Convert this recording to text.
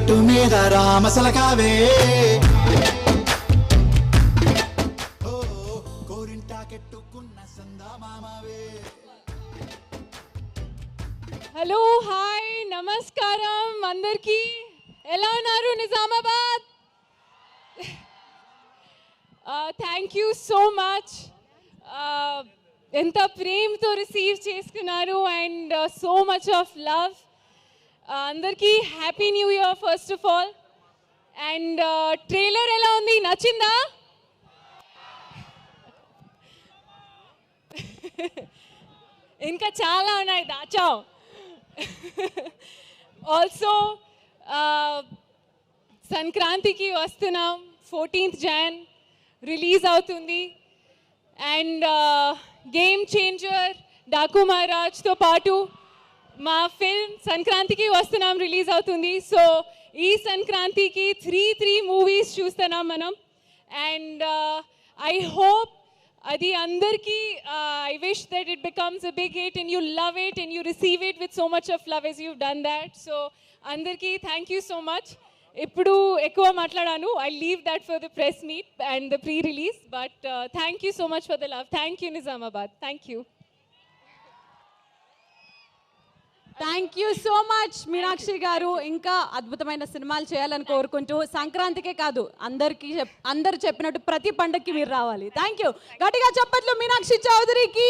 గట్టు మీద రామసలకావే గోరింటాకెట్టుకున్న సందామామవే. Hello hi నమస్కారం అందరికీ. ఎలా ఉన్నారు Nizamabad? Thank you so much. ఎంత ప్రేమతో రిసీవ్ చేసుకున్నారు and so much of love. అందరికీ happy new year first of all. And trailer ఎలా ఉంది, నచ్చిందా? ఇంకా చాలా ఉన్నాయి, దాచాం. ఆల్సో సంక్రాంతికి వస్తున్నాం, 14th Jan రిలీజ్ అవుతుంది. అండ్ గేమ్ చేంజర్, డాకు మహారాజ్తో పాటు మా ఫిల్మ్ సంక్రాంతికి వస్తున్నాం రిలీజ్ అవుతుంది. సో ఈ సంక్రాంతికి త్రీ మూవీస్ చూస్తున్నాం మనం. అండ్ ఐ హోప్ అది అందరికీ, I wish that it becomes a big hit and you love it and you receive it with so much of love as you've done that. So అందరికీ thank you so much. ఇప్పుడు ఎక్కువ మాట్లాడాను, I leave that for the press meet and the pre-release, but thank you so much for the love. Thank you Nizamabad. Thank you. Thank you so much Meenakshi గారు. ఇంకా అద్భుతమైన సినిమాలు చేయాలని కోరుకుంటూ, సంక్రాంతికే కాదు అందరు చెప్పినట్టు ప్రతి పండగకి మీరు రావాలి. Thank you. గట్టిగా చప్పట్లు మీనాక్షి చౌదరికి.